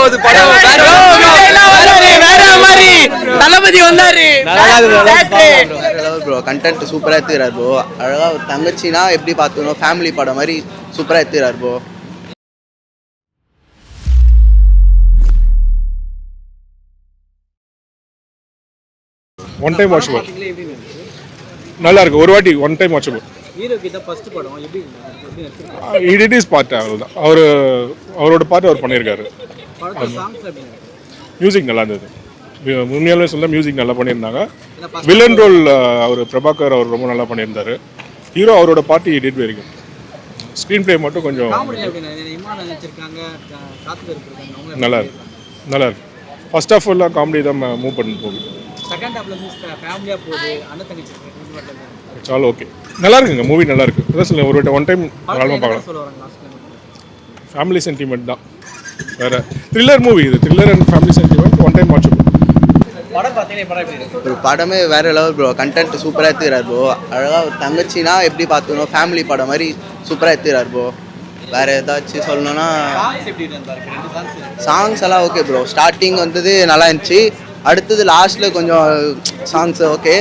போகுது படம். வேற மாதிரி தளபதி வந்தாரு. ப்ரோ கண்டென்ட் சூப்பராக எடுத்துக்கிறார் ப்ரோ. அழகாக ஒரு தங்கச்சினா எப்படி பார்த்துக்கணும், ஃபேமிலி படம் மாதிரி சூப்பராக எடுத்துக்கிறார் ப்ரோ. ஒன் டைம் வாட்சபிள், நல்லா இருக்கு. ஒரு வாட்டி one time watchable. It is part அவ்வளோதான். அவரோட பார்ட் அவர் பண்ணியிருக்காரு. மியூசிக் நல்லா இருந்தது. உண்மையாலுமே சொல்ல மியூசிக் நல்லா பண்ணியிருந்தாங்க. வில்லன் ரோல் அவர் பிரபாகர் அவர் ரொம்ப நல்லா பண்ணியிருந்தாரு. ஹீரோ அவரோட party did very good. Screen play மட்டும் கொஞ்சம் நல்லா இருக்கு. நல்லா இருக்கு. ஃபர்ஸ்ட் ஆஃப் எல்லாம் காமெடி தான் மூவ் பண்ணி போகுது. It's all okay. நல்லா இருக்குங்க. மூவி நல்லா இருக்கு. அதான் சொல்லுங்க, ஒரு ஒன் டைம் தாராளமாக பார்க்கலாம். ஃபேமிலி சென்டிமெண்ட் தான். வேற த்ரில்லர் மூவி இது. Thriller and family sentiment one time watchable. ஒரு படமே வேற லெவல் ப்ரோ. கண்டென்ட் சூப்பராக எடுத்துக்கிறார் ப்ரோ. அழகாக ஒரு தங்கச்சினா எப்படி பார்த்துக்கணும், ஃபேமிலி படம் மாதிரி சூப்பராக எடுத்துக்கிறார் ப்ரோ. வேறு ஏதாச்சும் சொல்லணும்னா சாங்ஸ் எல்லாம் ஓகே ப்ரோ. ஸ்டார்டிங் வந்தது நல்லா இருந்துச்சு. அடுத்தது லாஸ்ட்டில் கொஞ்சம் சாங்ஸ் ஓகே.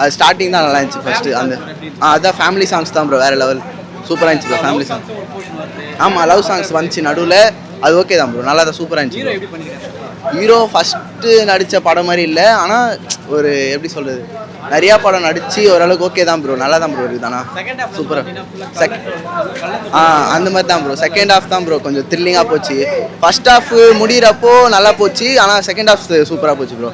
அது ஸ்டார்டிங் தான் நல்லா இருந்துச்சு. ஃபஸ்ட்டு அந்த அதான் ஃபேமிலி சாங்ஸ் தான் ப்ரோ. வேறு லெவல் சூப்பராக இருந்துச்சு ப்ரோ. Family songs. ஆமாம், லவ் சாங்ஸ் வந்துச்சு நடுவில். அது ஓகே தான் ப்ரோ. நல்லா தான் சூப்பராக இருந்துச்சு. ஹீரோ ஃபஸ்ட்டு நடித்த படம் மாதிரி இல்லை. ஆனால் ஒரு எப்படி சொல்கிறது, நிறையா படம் நடித்து ஓரளவுக்கு ஓகே தான் ப்ரோ. நல்லா தான் ப்ரோ இருக்குது. ஆனால் சூப்பராக அந்த மாதிரி தான் ப்ரோ. செகண்ட் ஹாஃப் தான் ப்ரோ கொஞ்சம் த்ரில்லிங்காக போச்சு. ஃபர்ஸ்ட் ஹாஃப் முடிகிறப்போ நல்லா போச்சு. ஆனால் செகண்ட் ஹாஃப் சூப்பராக போச்சு ப்ரோ.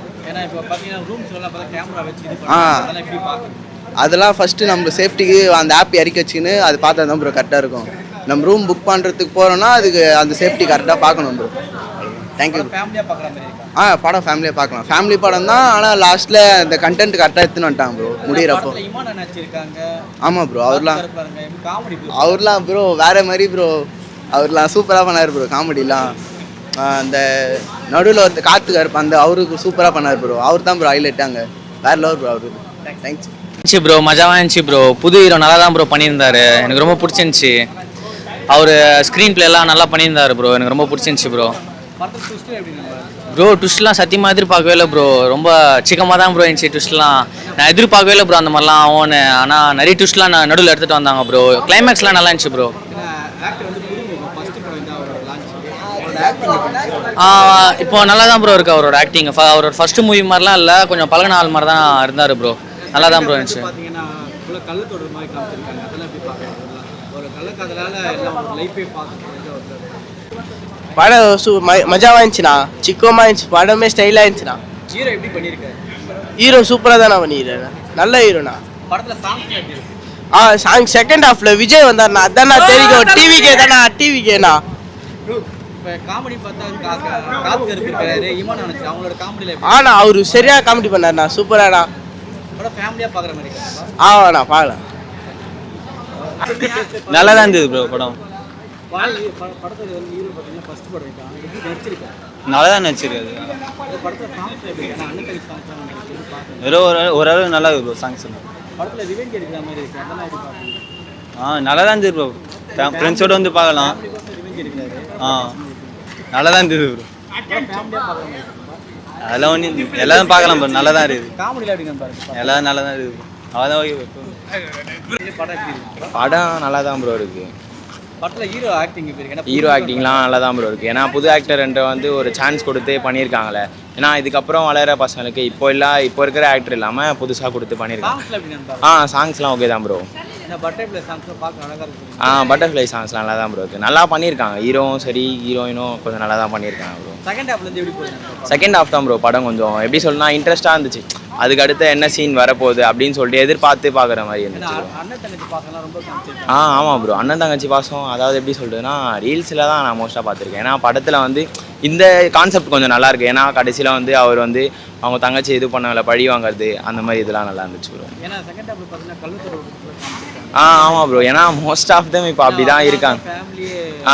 அதெல்லாம் ஃபஸ்ட்டு நம்ம சேஃப்டிக்கு அந்த ஆப் இறக்கி வச்சுக்கின்னு அது பார்த்தா தான் ப்ரோ கரெக்டாக இருக்கும். நம்ம ரூம் புக் பண்ணுறதுக்கு போகிறோன்னா அதுக்கு அந்த சேஃப்டி கரெக்டாக பார்க்கணும் ப்ரோ. தேங்க்யூ. படம் ஃபேமிலியாக பார்க்கலாம். ஃபேமிலி படம் தான். ஆனால் லாஸ்ட்டில் இந்த கண்டென்ட் கரெக்டாக எடுத்துன்னு வந்துட்டாங்க ப்ரோ முடிகிறப்போ. ஆமாம் ப்ரோ. அவர்லாம் ப்ரோ வேறு மாதிரி ப்ரோ. அவர்லாம் சூப்பராக பண்ணார் ப்ரோ. காமெடிலாம் அந்த நடுவில் ஒரு காற்றுக்கார் அந்த அவருக்கு சூப்பராக பண்ணார் ப்ரோ. அவர் தான் ப்ரோ ஹைலைட்டாங்க. வேறு லெவல் ப்ரோ அவருக்கு. Thanks bro. மஜாவாக இருந்துச்சு ப்ரோ. புது ஹீரோ நல்லா தான் ப்ரோ பண்ணியிருந்தாரு. எனக்கு ரொம்ப பிடிச்சிருந்துச்சி. அவர் ஸ்க்ரீன் பிளேலாம் நல்லா பண்ணியிருந்தாரு ப்ரோ. எனக்கு ரொம்ப பிடிச்சிருந்துச்சி ப்ரோ. ப்ரோ ட்விஸ்ட்லாம் சத்தியமாக எதிர்பார்க்கவே இல்லை ப்ரோ. ரொம்ப சிக்கமாக தான் ப்ரோ இருந்துச்சு ட்விஸ்ட்லாம். நான் எதிர்பார்க்கவே இல்லை ப்ரோ அந்த மாதிரிலாம் ஆகும்னு. ஆனால் நிறைய ட்விஸ்ட்லாம் நான் நடுவில் எடுத்துகிட்டு வந்தாங்க ப்ரோ. கிளைமேக்ஸ்லாம் நல்லா இருந்துச்சு ப்ரோ. இப்போ நல்லா தான் ப்ரோ இருக்குது அவரோட ஆக்டிங். அவரோட ஃபர்ஸ்ட் மூவி மாதிரிலாம் இல்லை, கொஞ்சம் பழகின ஆள் மாதிரி தான் இருந்தார் ப்ரோ. நல்லா தான் ப்ரோ இருந்துச்சு. படம் மஜாவாக இருந்துச்சுண்ணா. சிக்கமாக இருந்துச்சு. படமே ஸ்டைலாக இருந்துச்சுண்ணா. ஹீரோ சூப்பராக தானே பண்ணிடுறேன். நல்ல ஹீரோண்ணா. சாங் செகண்ட் ஹாஃப்ல விஜய் வந்தார்ண்ணா. அதாண்ணா தெரியும். டிவிக்கே தானே. டிவிக்கேண்ணா. ஆனா அவரு சரியா காமெடி பண்ணாருண்ணா. சூப்பராண்ணா. ஆண்ணா பார்க்கலாம். நல்லா தான் இருந்தது ப்ரோ படம். நல்லா தான் நடிச்சிருக்காது. வெறும் ஓரளவு நல்லா இருக்கு ப்ரோ சாங்ஸ். நல்லா தான் இருந்தது ப்ரோ. ஃப்ரெண்ட்ஸோடு வந்து பார்க்கலாம். நல்லா தான் இருந்தது ப்ரோ. அதெல்லாம் ஒன்று எல்லாரும் பார்க்கலாம் ப்ரோ. நல்லா தான் இருக்குது. எல்லாம் நல்லா தான் இருக்குது. அதான் ஓகே. படம் நல்லா தான் ப்ரோ இருக்குது. ஹீரோ ஆக்டிங்லாம் நல்லா தான் ப்ரோ இருக்குது. ஏன்னா புது ஆக்டர் வந்து ஒரு சான்ஸ் கொடுத்து பண்ணியிருக்காங்களே. ஏன்னா இதுக்கப்புறம் வளர பசங்களுக்கு இப்போ இருக்கிற ஆக்டர் இல்லாமல் புதுசாக கொடுத்து பண்ணியிருக்காங்க. சாங்ஸ்லாம் ஓகே தான் ப்ரோ. பட்டர்ஃப்ளை சாங்ஸ்லாம் நல்லா தான் ப்ரோ இருக்குது. நல்லா பண்ணியிருக்காங்க. ஹீரோவும் சரி ஹீரோயினும் கொஞ்சம் நல்லா தான் பண்ணியிருக்காங்க ப்ரோ. செகண்ட் ஹாஃப் தான் ப்ரோ படம் கொஞ்சம் எப்படி சொல்லணும்னா இன்ட்ரெஸ்ட்டாக இருந்துச்சு. அதுக்கு அடுத்து என்ன சீன் வரப்போகுது அப்படின்னு சொல்லிட்டு எதிர்பார்த்து பார்க்குற மாதிரி இருந்துச்சு. ஆமாம் ப்ரோ. அண்ணன் தங்கச்சி பாசம் அதாவது எப்படி சொல்கிறதுனா ரீல்ஸில் தான் நான் மோஸ்ட்டாக பார்த்துருக்கேன். ஏன்னா படத்தில் இந்த கான்செப்ட் கொஞ்சம் நல்லாயிருக்கு. ஏன்னா கடைசியில் அவங்க அவங்க தங்கச்சி இது பண்ணல பழி வாங்குறது அந்த மாதிரி இதெல்லாம் நல்லா இருந்துச்சு ப்ரோ. ஆமாம் ப்ரோ. ஏன்னா மோஸ்ட் ஆஃப் தம் இப்போ அப்படி தான் இருக்காங்க.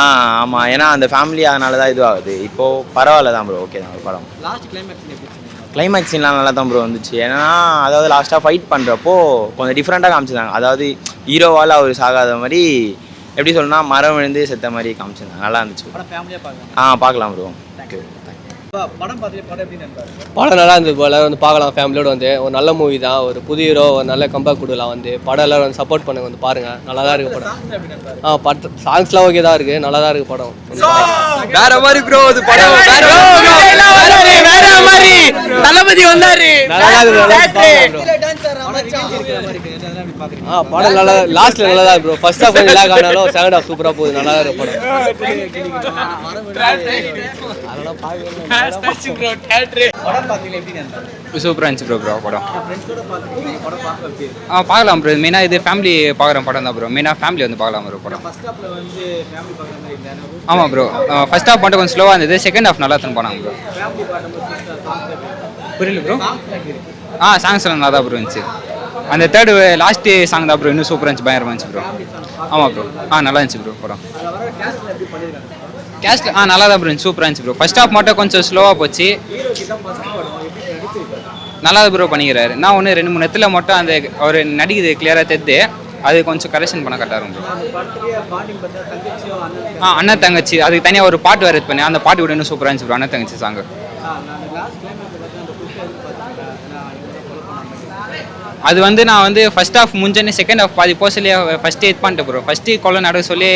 ஆமாம். ஏன்னா அந்த ஃபேமிலி அதனால தான் இதுவாகுது. இப்போது பரவாயில்ல தான் ப்ரோ. ஓகே தான் படம். கிளைமேக்ஸ் சீன்லாம் நல்லா தான் ப்ரோ வந்துச்சு. ஏன்னா அதாவது லாஸ்ட்டாக ஃபைட் பண்ணுறப்போ கொஞ்சம் டிஃப்ரெண்ட்டாக காமிச்சிருந்தாங்க. அதாவது ஹீரோவால் அவர் சாகாத மாதிரி எப்படி சொல்லணும்னா மரம் விழுந்து செத்த மாதிரி காமிச்சிருந்தாங்க. நல்லா இருந்துச்சு. பார்க்கலாம் ப்ரோ. ஓகே. படம் நல்லா இருந்தது போல் வந்து பார்க்கலாம் ஃபேமிலியோடு வந்து ஒரு நல்ல மூவி தான் ஒரு புது ஹீரோ ஒரு நல்ல கம்பேக் கொடுக்கலாம் வந்து படம் எல்லோரும் வந்து சப்போர்ட் பண்ணுங்க வந்து பாருங்கள் நல்லா தான் இருக்குது படம் பட் சாங்ஸ்லாம் ஓகே தான் இருக்குது நல்லா தான் இருக்குது படம் வேற மாதிரி ப்ரோ அது படம் வேற மாதிரி தளபதி வந்தாரு படம் நல்லா லாஸ்ட்டில் நல்லா தான் ப்ரோ ஃபர்ஸ்ட் ஹாஃப் கொஞ்சம் லேக் ஆனாலும் செகண்ட் ஹாஃப் சூப்பராக போகுது நல்லா தான் இருக்குது படம் சூப்பராக இருந்துச்சு ப்ரோ படம் பார்க்கலாம் ப்ரோ மெயினாக இது ஃபேமிலி பார்க்குற படம் தான் ப்ரோ மெயினாக ஃபேமிலி வந்து பார்க்கலாம் ப்ரோ படம் ஆமாம் ப்ரோ ஃபர்ஸ்ட் ஹாஃப் மட்டும் கொஞ்சம் ஸ்லோவாக இருந்தது செகண்ட் ஹாஃப் நல்லா தான் போனாங்க ப்ரோ புரியல ப்ரோ சாங்ஸ் எல்லாம் நல்லா தான் ப்ரோ இருந்துச்சு அந்த தேர்டு லாஸ்ட்டு சாங் தான் ப்ரோ இன்னும் சூப்பராக இருந்துச்சு பயங்கரமாக இருந்துச்சு ப்ரோ ஆமாம் ப்ரோ நல்லா இருந்துச்சு ப்ரோ படம் கேஸ்ட் நல்லா தான் ப்ரோ இருந்துச்சு சூப்பராக இருந்துச்சு ப்ரோ ஃபர்ஸ்ட் ஹாஃப் மட்டும் கொஞ்சம் ஸ்லோவாக போச்சு நல்லா தான் ப்ரோ பண்ணிக்கிறாரு நான் ஒன்று 2-3 இடத்துல மட்டும் அந்த ஒரு நடிக்குது கிளியராக தெரிது அது கொஞ்சம் கரெக்ஷன் பண்ண கரெக்டாக இருக்கும் ப்ரோ அண்ணன் தங்கச்சி அதுக்கு தனியாக ஒரு பாட்டு வேறு பண்ணி அந்த பாட்டு கூட இன்னும் சூப்பராக இருந்துச்சு ப்ரோ அண்ணன் தங்கச்சி சாங்கு அது வந்து நான் வந்து ஃபர்ஸ்ட் ஹாஃப் முடிஞ்சோன்னே செகண்ட் ஹாஃப் பாதி போசலையே ஃபஸ்ட்டு இது பண்ணிட்டேன் ப்ரோ ஃபஸ்ட்டு கொலை நடக்க சொல்லி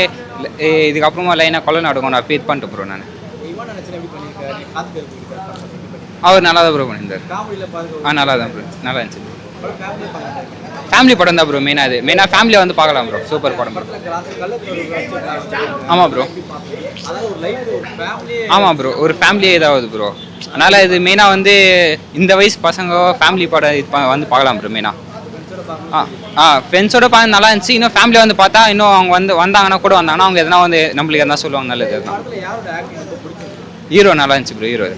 இதுக்கப்புறமா லைனாக கொலை நடக்கும் நான் அப்போ இது பண்ணிட்டேன் ப்ரோ நான் அவர் நல்லா தான் ப்ரோ பண்ணியிருந்தார் நல்லா தான் ப்ரோ நல்லா இருந்துச்சு ஃபேமிலி படம் தான் ப்ரோ மெயினாக ஃபேமிலியை வந்து பார்க்கலாம் ப்ரோ சூப்பர் படம் ப்ரோ ஆமாம் ப்ரோ ஆமாம் ப்ரோ ஒரு ஃபேமிலியே இதாகுது ப்ரோ அதனால் இது மெயினாக வந்து இந்த வயசு பசங்க ஃபேமிலி படம் இது வந்து பார்க்கலாம் ப்ரோ மெயினாக ஃப்ரெண்ட்ஸோட பார்த்து நல்லா இருந்துச்சு இன்னும் ஃபேமிலியை வந்து பார்த்தா இன்னும் அவங்க வந்து வந்தாங்கன்னா கூட வந்தாங்கன்னா அவங்க எதனா வந்து நம்மளுக்கு எதனா சொல்லுவாங்க நல்லது தான் ஹீரோ நல்லா இருந்துச்சு ப்ரோ ஹீரோ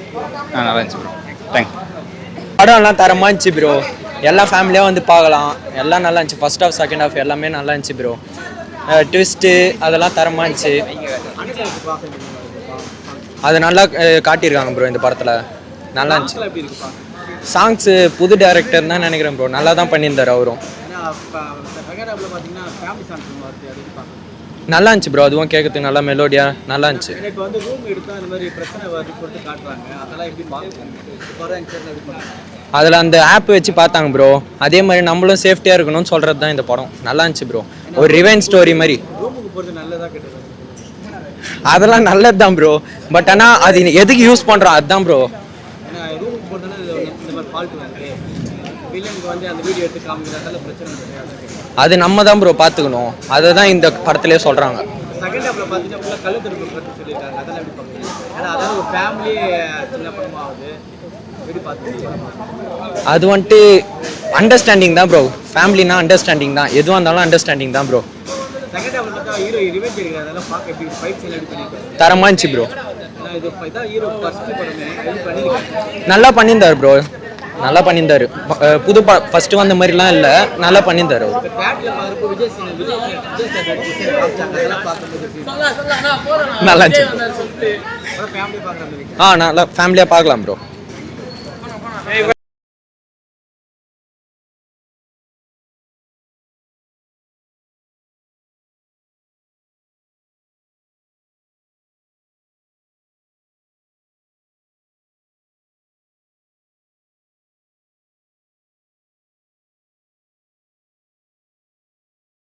நல்லா இருந்துச்சு ப்ரோ தேங்க்ஸ் படம்லாம் தரமாக இருந்துச்சு ப்ரோ எல்லா ஃபேமிலியாக வந்து பார்க்கலாம் எல்லாம் நல்லா இருந்துச்சு ஃபர்ஸ்ட் ஹாஃப் செகண்ட் ஹாஃப் எல்லாமே நல்லா இருந்துச்சு ப்ரோ ட்விஸ்ட்டு அதெல்லாம் தரமாக இருந்துச்சு அது நல்லா காட்டியிருக்காங்க ப்ரோ இந்த படத்தில் நல்லா இருந்துச்சு சாங்ஸு புது டைரக்டர் தான் நினைக்கிறேன் ப்ரோ நல்லா தான் பண்ணியிருந்தார் அவரும் நல்லா இருந்துச்சு ப்ரோ அதுவும் கேட்கறதுக்கு நல்லா மெலோடியாக நல்லா இருந்துச்சு அதில் அந்த ஆப் வச்சு பார்த்தாங்க ப்ரோ அதே மாதிரி நம்மளும் சேஃப்டியாக இருக்கணும்னு சொல்கிறது தான் இந்த படம் நல்லா இருந்துச்சு ப்ரோ ஒரு ரிவெஞ்ச் ஸ்டோரி மாதிரி அதெல்லாம் நல்லது தான் ப்ரோ பட் ஆனால் அது எதுக்கு யூஸ் பண்ணுறோம் அதுதான் ப்ரோ அது நம்ம தான் ப்ரோ பார்த்துக்கணும் அதை தான் இந்த படத்துலேயே சொல்கிறாங்க அது வந்துட்டு அண்டர்ஸ்டாண்டிங் தான் ப்ரோ ஃபேமிலினா அண்டர்ஸ்டாண்டிங் தான் எதுவாக இருந்தாலும் அண்டர்ஸ்டாண்டிங் தான் ப்ரோ தரமாக இருந்துச்சு ப்ரோ நல்லா பண்ணியிருந்தார் ப்ரோ நல்லா பண்ணியிருந்தாரு புது ஃபர்ஸ்ட் வந்த மாதிரிலாம் இல்லை நல்லா பண்ணியிருந்தாரு அவர் நல்லா இருந்துச்சு நல்லா ஃபேமிலியாக பார்க்கலாம் ப்ரோ